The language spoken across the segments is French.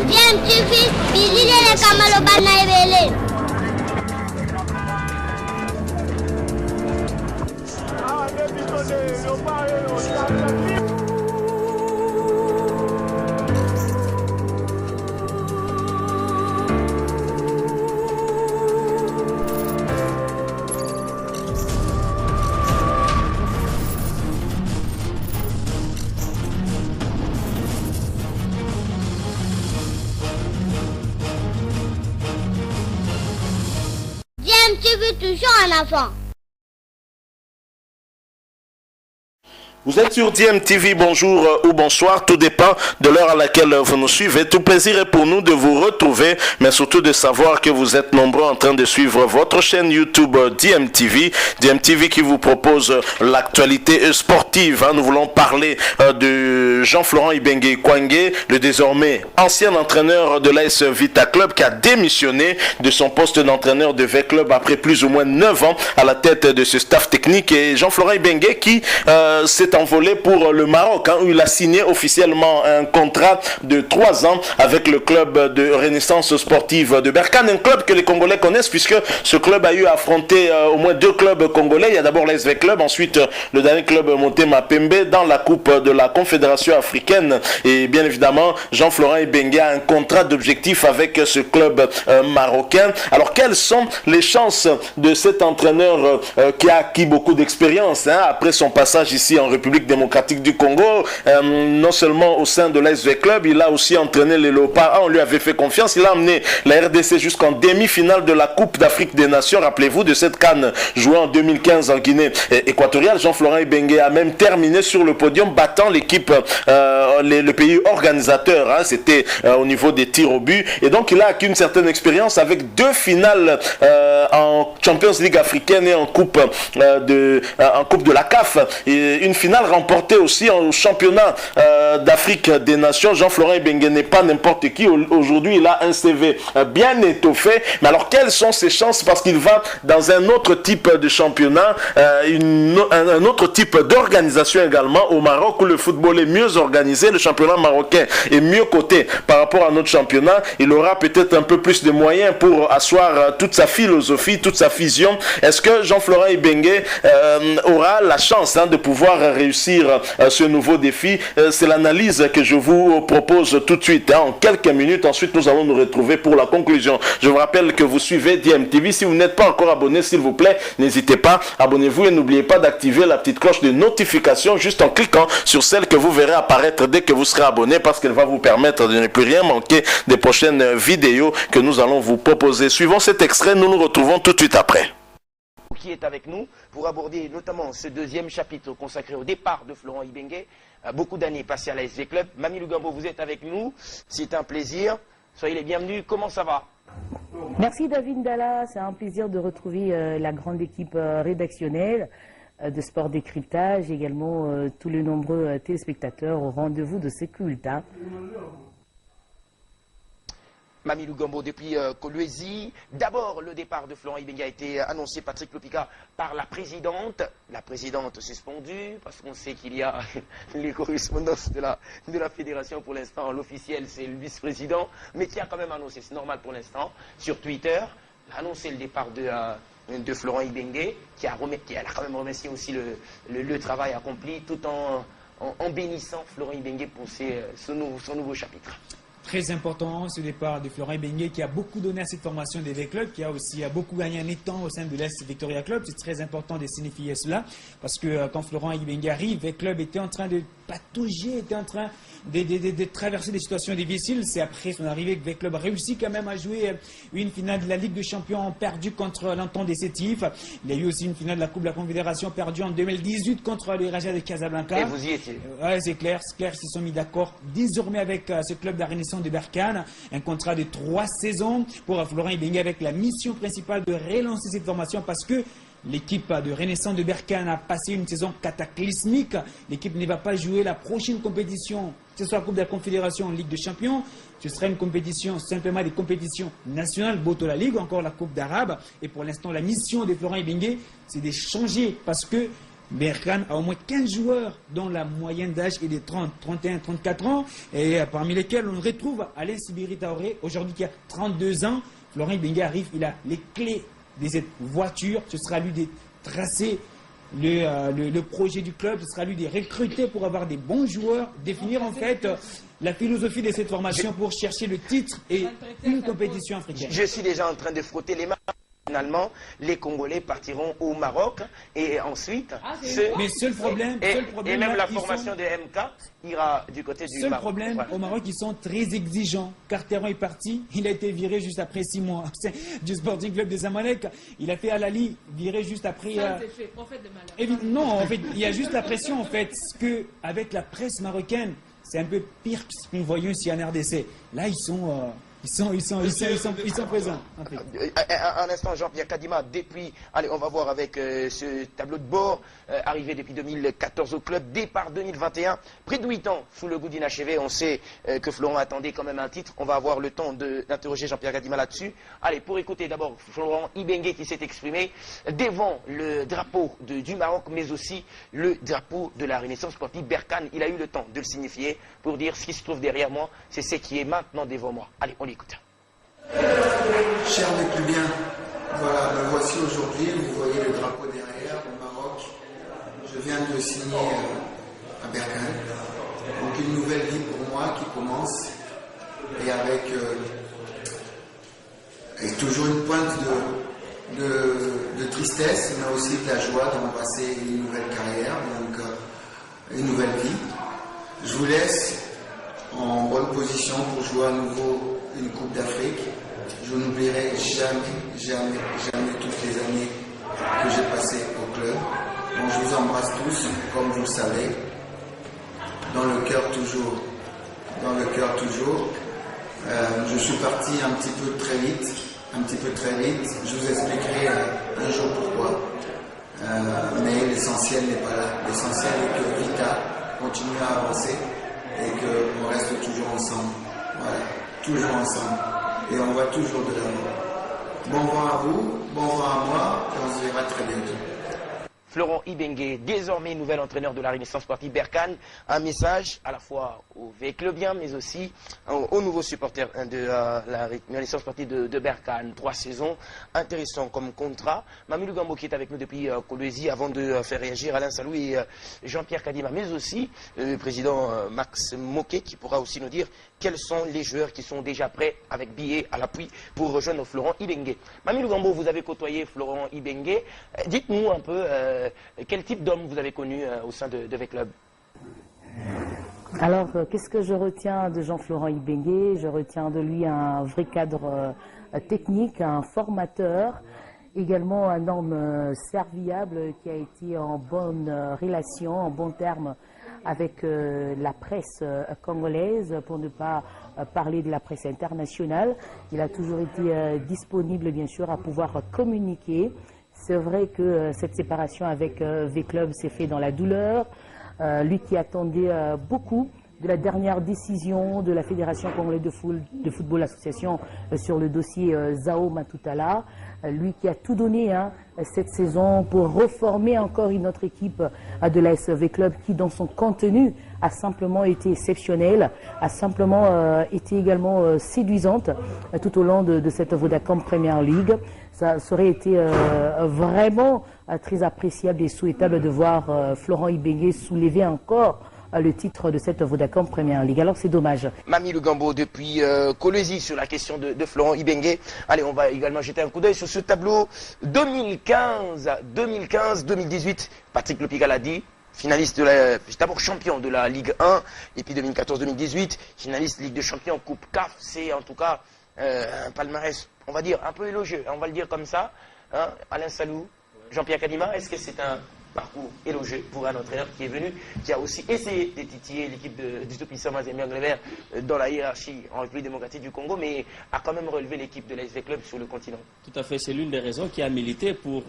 DMTV, Bilile Kamalo Banaibele. DMTV toujours en avant. Vous êtes sur DMTV, bonjour ou bonsoir, tout dépend de l'heure à laquelle vous nous suivez. Tout plaisir est pour nous de vous retrouver, mais surtout de savoir que vous êtes nombreux en train de suivre votre chaîne YouTube DMTV. DMTV qui vous propose l'actualité sportive. Nous voulons parler de Jean-Florent Ibenge Kwangé, le désormais ancien entraîneur de l'AS Vita Club qui a démissionné de son poste d'entraîneur de V Club après plus ou moins 9 ans à la tête de ce staff technique. Et Jean-Florent Ibenge qui s'est envolé pour le Maroc, où il a signé officiellement un contrat de 3 ans avec le club de Renaissance Sportive de Berkane, un club que les Congolais connaissent puisque ce club a eu à affronter au moins 2 clubs congolais. Il y a d'abord l'ASV Club, ensuite le dernier club Motema Pembe dans la Coupe de la Confédération africaine. Et bien évidemment, Jean-Florent Ibenge a un contrat d'objectif avec ce club marocain. Alors quelles sont les chances de cet entraîneur qui a acquis beaucoup d'expérience après son passage ici en République démocratique du Congo, non seulement au sein de l'ASV Club, il a aussi entraîné les Léopards. On lui avait fait confiance, il a amené la RDC jusqu'en demi-finale de la Coupe d'Afrique des Nations. Rappelez-vous de cette CAN jouée en 2015 en Guinée équatoriale. Jean-Florent Ibenge a même terminé sur le podium, battant l'équipe, le pays organisateur. C'était au niveau des tirs au but. Et donc il a acquis une certaine expérience avec 2 finales en Champions League africaine et en Coupe de la CAF. Et une finale remportée aussi au championnat d'Afrique des Nations. Jean-Florent Ibenge n'est pas n'importe qui. Aujourd'hui, il a un CV bien étoffé. Mais alors, quelles sont ses chances? Parce qu'il va dans un autre type de championnat, un autre type d'organisation également au Maroc, où le football est mieux organisé. Le championnat marocain est mieux coté par rapport à notre championnat. Il aura peut-être un peu plus de moyens pour asseoir toute sa philosophie, toute sa vision. Est-ce que Jean-Florent Ibenge aura la chance de pouvoir réussir ce nouveau défi? C'est l'analyse que je vous propose tout de suite en quelques minutes. Ensuite nous allons nous retrouver pour la conclusion. Je vous rappelle que vous suivez DMTV. Si vous n'êtes pas encore abonné, s'il vous plaît, n'hésitez pas, abonnez-vous et n'oubliez pas d'activer la petite cloche de notification juste en cliquant sur celle que vous verrez apparaître dès que vous serez abonné, parce qu'elle va vous permettre de ne plus rien manquer des prochaines vidéos que nous allons vous proposer. Suivant cet extrait, nous nous retrouvons tout de suite après. Qui est avec nous pour aborder notamment ce deuxième chapitre consacré au départ de Florent Ibenge. Beaucoup d'années passées à la SV Club. Mamie Lugambo, vous êtes avec nous. C'est un plaisir. Soyez les bienvenus. Comment ça va? Merci David Dalla. C'est un plaisir de retrouver la grande équipe rédactionnelle de Sport Décryptage, également tous les nombreux téléspectateurs au rendez-vous de ces cultes. Mamie Lugambo, depuis Kolwezi, d'abord le départ de Florent Ibenge a été annoncé, Patrick Lopika, par la présidente suspendue, parce qu'on sait qu'il y a les correspondances de la fédération pour l'instant. L'officiel, c'est le vice-président, mais qui a quand même annoncé, c'est normal pour l'instant, sur Twitter, annoncé le départ de Florent Ibenge, qui a quand même remercié aussi le travail accompli, tout en bénissant Florent Ibenge pour son nouveau chapitre. Très important ce départ de Florent Ibenge qui a beaucoup donné à cette formation des V-Clubs, qui a aussi beaucoup gagné en étant au sein de l'Est Victoria Club. C'est très important de signifier cela parce que quand Florent Ibenge arrive, V-Club était en train de patauger, était en train de traverser des situations difficiles. C'est après son arrivée que V-Club a réussi quand même à jouer une finale de la Ligue des Champions perdue contre l'Entente des Sétifs. Il y a eu aussi une finale de la Coupe de la Confédération perdue en 2018 contre le Raja de Casablanca. Et vous y étiez? Ouais, c'est clair, ils se sont mis d'accord désormais avec ce club de la Renaissance de Berkane. Un contrat de 3 saisons pour Florent Ibenge avec la mission principale de relancer cette formation parce que l'équipe de Renaissance de Berkane a passé une saison cataclysmique. L'équipe ne va pas jouer la prochaine compétition, que ce soit la Coupe de la Confédération en Ligue des Champions. Ce sera une compétition, simplement des compétitions nationales, Botola League, encore la Coupe d'Arabe. Et pour l'instant, la mission de Florent Ibenge, c'est de changer parce que Berkane a au moins 15 joueurs dont la moyenne d'âge est de 30, 31, 34 ans, et parmi lesquels on retrouve Alain Sibiri Traoré, aujourd'hui qui a 32 ans. Florent Ibenge arrive, il a les clés de cette voiture, ce sera lui de tracer le projet du club, ce sera lui de recruter pour avoir des bons joueurs, définir en fait la philosophie de cette formation pour chercher le titre et une compétition africaine. Je suis déjà en train de frotter les mains. Finalement, les Congolais partiront au Maroc et ensuite... Mais seul problème, et même la formation de MK ira du côté du Maroc. Seul problème, voilà. au Maroc, ils sont très exigeants. Carteron est parti, il a été viré juste après 6 mois du Sporting Club des Zamalek. Il a fait Al-Ali, viré juste après... prophète de malheur. Non, en fait, il y a juste la pression, en fait, que avec la presse marocaine, c'est un peu pire que ce que nous voyons ici en RDC. Là, ils sont présents. En fait. Un instant, Jean-Pierre Kadima, depuis, allez, on va voir avec ce tableau de bord, arrivé depuis 2014 au club, départ 2021, près de 8 ans sous le goût d'inachevé. On sait que Florent attendait quand même un titre. On va avoir le temps d'interroger Jean-Pierre Kadima là-dessus. Allez, pour écouter d'abord Florent Ibenge qui s'est exprimé devant le drapeau du Maroc, mais aussi le drapeau de la Renaissance sportive Berkane. Il a eu le temps de le signifier pour dire ce qui se trouve derrière moi, c'est ce qui est maintenant devant moi. Allez, on l'écoute. Cher mes clubiens, voilà, me voici aujourd'hui, vous voyez le drapeau derrière, au Maroc. Je viens de signer à Berkane. Donc une nouvelle vie pour moi qui commence, et avec et toujours une pointe de tristesse, mais aussi de la joie d'embrasser une nouvelle carrière, donc une nouvelle vie. Je vous laisse en bonne position pour jouer à nouveau une Coupe d'Afrique. Je n'oublierai jamais toutes les années que j'ai passées au club. Donc je vous embrasse tous, comme vous le savez. Dans le cœur toujours. Dans le cœur toujours. Je suis parti un petit peu très vite. Je vous expliquerai un jour pourquoi. Mais l'essentiel n'est pas là. L'essentiel est que Vita continue à avancer et qu'on reste toujours ensemble. Voilà, toujours ensemble. Et on va toujours de l'avant. Bon vent à vous, bon vent à moi, et on se verra très bientôt. Florent Ibenge, désormais nouvel entraîneur de la Renaissance sportive Berkane, un message à la fois aux clubiens, mais aussi aux nouveaux supporters de la Renaissance sportive de Berkane. 3 saisons, intéressant comme contrat. Mamilou Gambo qui est avec nous depuis Kolwezi, avant de faire réagir Alain Salou et Jean-Pierre Kadima, mais aussi le président Max Moquet qui pourra aussi nous dire quels sont les joueurs qui sont déjà prêts avec billets à l'appui pour rejoindre Florent Ibenge. Mamilou Gambo, vous avez côtoyé Florent Ibenge. Dites-nous un peu quel type d'homme vous avez connu au sein de V-Club. Alors, qu'est-ce que je retiens de Jean-Florent Ibenge? Je retiens de lui un vrai cadre technique, un formateur, également un homme serviable qui a été en bonne relation, en bons termes avec la presse congolaise, pour ne pas parler de la presse internationale. Il a toujours été disponible, bien sûr, à pouvoir communiquer. C'est vrai que cette séparation avec V-Club s'est faite dans la douleur. Lui qui attendait beaucoup de la dernière décision de la Fédération congolaise de football association sur le dossier Zao Matutala. Lui qui a tout donné cette saison pour reformer encore une autre équipe de la SV Club qui, dans son contenu, a simplement été exceptionnelle, a simplement été également séduisante tout au long de cette Vodacom Premier League. Ça aurait été vraiment très appréciable et souhaitable de voir Florent Ibenge soulever encore le titre de cette Vodacom Premier League. Alors c'est dommage. Mamilou Gambo depuis Kolwezi sur la question de Florent Ibenge. Allez, on va également jeter un coup d'œil sur ce tableau 2015-2018. Patrick Lopiga l'a dit. Finaliste d'abord champion de la Ligue 1 et puis 2014-2018 finaliste Ligue de Champions, Coupe CAF. C'est en tout cas un palmarès, on va dire un peu élogieux, on va le dire comme ça. Alain Salou, Jean-Pierre Kadima, est-ce que c'est un parcours élogieux pour un entraîneur qui est venu, qui a aussi essayé de titiller l'équipe du tout-puissant Mazembe Angleterre dans la hiérarchie en République démocratique du Congo, mais a quand même relevé l'équipe de l'ASV Club sur le continent? Tout à fait, c'est l'une des raisons qui a milité pour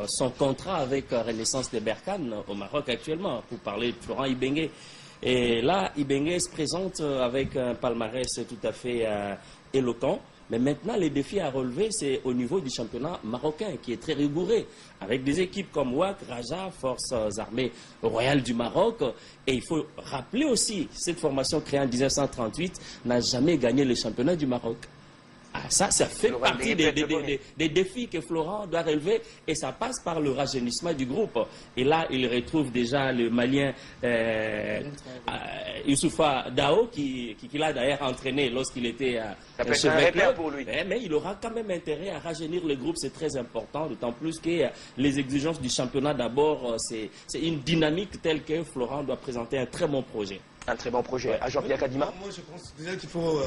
son contrat avec Renaissance de Berkane au Maroc actuellement, pour parler de Florent Ibenge. Et là, Ibenge se présente avec un palmarès tout à fait éloquent. Mais maintenant, les défis à relever, c'est au niveau du championnat marocain, qui est très rigoureux, avec des équipes comme WAC, Raja, Forces armées royales du Maroc. Et il faut rappeler aussi, cette formation créée en 1938 n'a jamais gagné le championnat du Maroc. Ah, ça fait partie des défis que Florent doit relever, et ça passe par le rajeunissement du groupe. Et là, il retrouve déjà le Malien Youssoufa Dao, qui l'a d'ailleurs entraîné lorsqu'il était chez Veclub. Mais il aura quand même intérêt à rajeunir le groupe, c'est très important, d'autant plus que les exigences du championnat d'abord, c'est une dynamique telle que Florent doit présenter un très bon projet. Un très bon projet. À Jean-Pierre Kadima. Moi, je pense déjà qu'il faut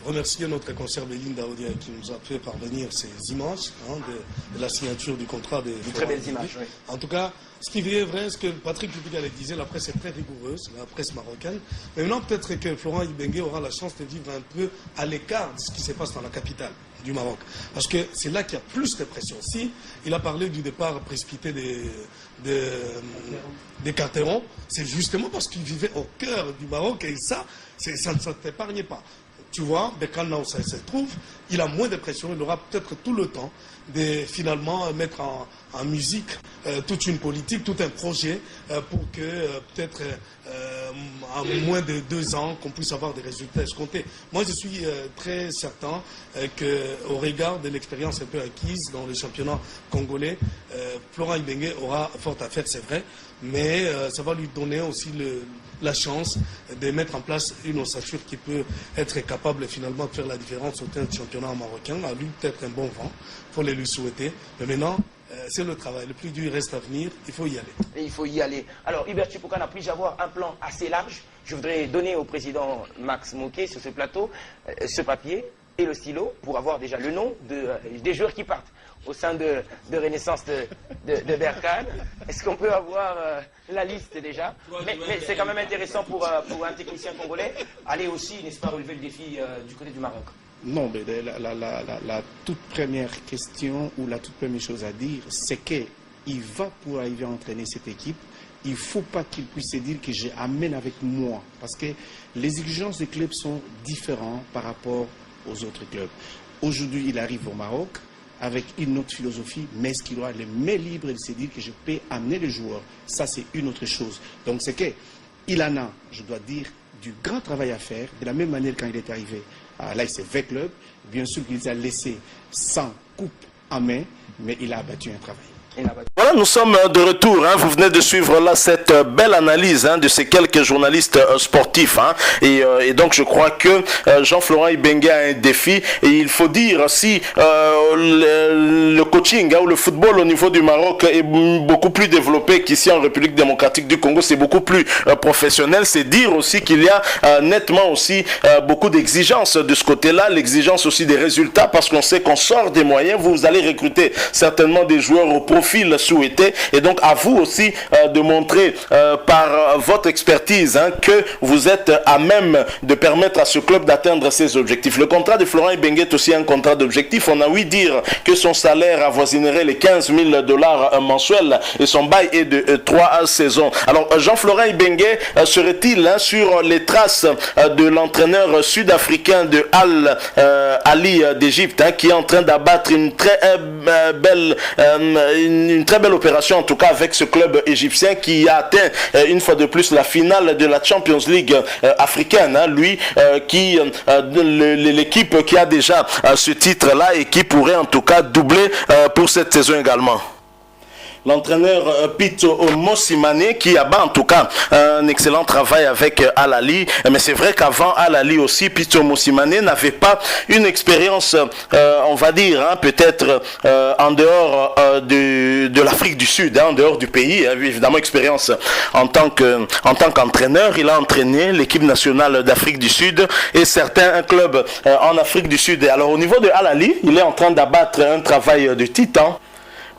remercier notre conseiller Béline Daoudia qui nous a fait parvenir ces images de la signature du contrat. De très belles images, oui. En tout cas, ce qui est vrai, ce que Patrick Lupiga le disait, la presse est très rigoureuse, la presse marocaine. Mais maintenant, peut-être que Florent Ibenge aura la chance de vivre un peu à l'écart de ce qui se passe dans la capitale du Maroc. Parce que c'est là qu'il y a plus de pression. Si il a parlé du départ précipité des Carterons, c'est justement parce qu'il vivait au cœur du Maroc, et ça ne s'épargnait pas. Tu vois, Berkane, là où ça se trouve, il a moins de pression, il aura peut-être tout le temps de finalement mettre en musique toute une politique, tout un projet pour que peut-être en moins de 2 ans qu'on puisse avoir des résultats escomptés. Moi je suis très certain qu'au regard de l'expérience un peu acquise dans le championnat congolais, Florent Ibenge aura fort à faire, c'est vrai, mais ça va lui donner aussi la chance de mettre en place une ossature qui peut être capable finalement de faire la différence au sein du championnat marocain. À lui peut-être un bon vent, il faut les lui souhaiter. Mais maintenant, c'est le travail, le plus dur reste à venir, il faut y aller. Et il faut y aller. Alors Hubert Chipokana, puis-je avoir un plan assez large? Je voudrais donner au président Max Moquet sur ce plateau ce papier et le stylo pour avoir déjà le nom des joueurs qui partent au sein de Renaissance de Berkane. Est-ce qu'on peut avoir la liste déjà? Mais c'est quand même intéressant pour un technicien congolais, aller aussi, n'est-ce pas, relever le défi du côté du Maroc. Non, mais la toute première question ou la toute première chose à dire, c'est qu'il va pour arriver à entraîner cette équipe. Il ne faut pas qu'il puisse se dire que j'amène avec moi, parce que les exigences des clubs sont différentes par rapport aux autres clubs. Aujourd'hui, il arrive au Maroc avec une autre philosophie, mais est-ce qu'il aura les mains libres de se dire que je peux amener les joueurs? Ça, c'est une autre chose. Donc, c'est qu'il en a, je dois dire, du grand travail à faire, de la même manière quand il est arrivé à l'AS Veclub. Bien sûr qu'il les a laissés sans coupe en main, mais il a abattu un travail. Voilà, nous sommes de retour. Vous venez de suivre là cette belle analyse de ces quelques journalistes sportifs. Et donc je crois que Jean-Florent Ibenge a un défi. Et il faut dire, si le coaching ou le football au niveau du Maroc est beaucoup plus développé qu'ici en République démocratique du Congo, c'est beaucoup plus professionnel. C'est dire aussi qu'il y a nettement aussi beaucoup d'exigences de ce côté-là. L'exigence aussi des résultats, parce qu'on sait qu'on sort des moyens. Vous allez recruter certainement des joueurs au profil souhaité, et donc à vous aussi de montrer par votre expertise que vous êtes à même de permettre à ce club d'atteindre ses objectifs. Le contrat de Florent Ibenge est aussi un contrat d'objectif. On a ouï dire que son salaire avoisinerait les $15 000 mensuels et son bail est de 3 saisons. Alors Jean-Florent Ibenge serait-il sur les traces de l'entraîneur sud-africain de Al-Ali d'Égypte qui est en train d'abattre une très belle opération en tout cas avec ce club égyptien qui a atteint une fois de plus la finale de la Champions League africaine. Lui l'équipe qui a déjà ce titre là et qui pourrait en tout cas doubler pour cette saison également. L'entraîneur Pitso Mosimane qui abat en tout cas un excellent travail avec Al-Ali. Mais c'est vrai qu'avant Al-Ali aussi, Pitso Mosimane n'avait pas une expérience, on va dire, peut-être en dehors de l'Afrique du Sud, en dehors du pays. Évidemment, expérience en tant qu'entraîneur. Il a entraîné l'équipe nationale d'Afrique du Sud et certains clubs en Afrique du Sud. Alors au niveau de Al-Ali, il est en train d'abattre un travail de titan.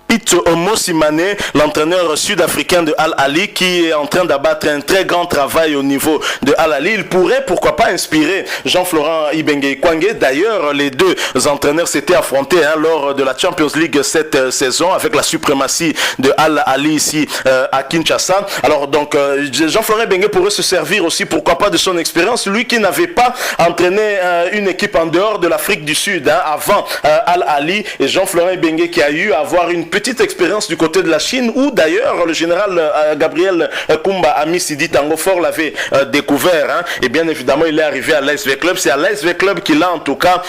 Pete Mosimane, l'entraîneur sud-africain de Al Ahly, qui est en train d'abattre un très grand travail au niveau de Al Ahly. Il pourrait, pourquoi pas, inspirer Jean-Florent Ibenge Kwangé. D'ailleurs, les deux entraîneurs s'étaient affrontés lors de la Champions League cette saison avec la suprématie de Al Ahly ici à Kinshasa. Alors donc, Jean-Florent Ibenge pourrait se servir aussi, pourquoi pas, de son expérience. Lui qui n'avait pas entraîné une équipe en dehors de l'Afrique du Sud avant Al Ahly, et Jean-Florent Ibenge qui a eu à avoir une petite expérience du côté de la Chine, où d'ailleurs le général Gabriel Kumba Amisidi Tangofor l'avait découvert. Et bien évidemment, il est arrivé à l'ASV Club. C'est à l'ASV Club qu'il a en tout cas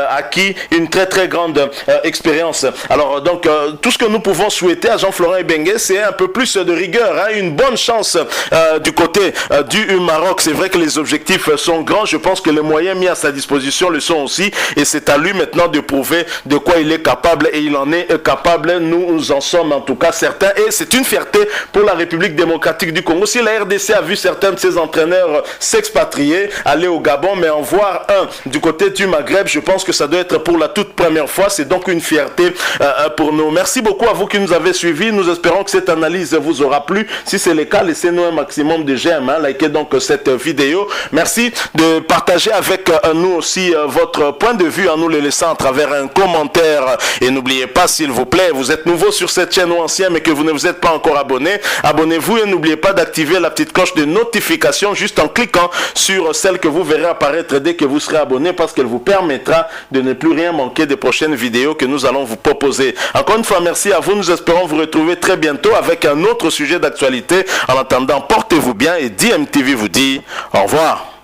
acquis une très très grande expérience. Alors donc, tout ce que nous pouvons souhaiter à Jean-Florent Ibenge, c'est un peu plus de rigueur, une bonne chance du côté du Maroc. C'est vrai que les objectifs sont grands. Je pense que les moyens mis à sa disposition le sont aussi. Et c'est à lui maintenant de prouver de quoi il est capable. Et il en est capable. Nous en sommes en tout cas certains. Et c'est une fierté pour la République démocratique du Congo. Si la RDC a vu certains de ses entraîneurs s'expatrier, aller au Gabon, mais en voir un du côté du Maghreb, je pense que ça doit être pour la toute première fois. C'est donc une fierté pour nous. Merci beaucoup à vous qui nous avez suivis. Nous espérons que cette analyse vous aura plu. Si c'est le cas, laissez-nous un maximum de j'aime. Likez donc cette vidéo. Merci de partager avec nous aussi votre point de vue en nous le laissant à travers un commentaire. Et n'oubliez pas, s'il vous plaît, vous êtes nouveau sur cette chaîne ou ancien mais que vous ne vous êtes pas encore abonné, abonnez-vous et n'oubliez pas d'activer la petite cloche de notification juste en cliquant sur celle que vous verrez apparaître dès que vous serez abonné, parce qu'elle vous permettra de ne plus rien manquer des prochaines vidéos que nous allons vous proposer. Encore une fois, merci à vous. Nous espérons vous retrouver très bientôt avec un autre sujet d'actualité. En attendant, portez-vous bien et DMTV vous dit au revoir.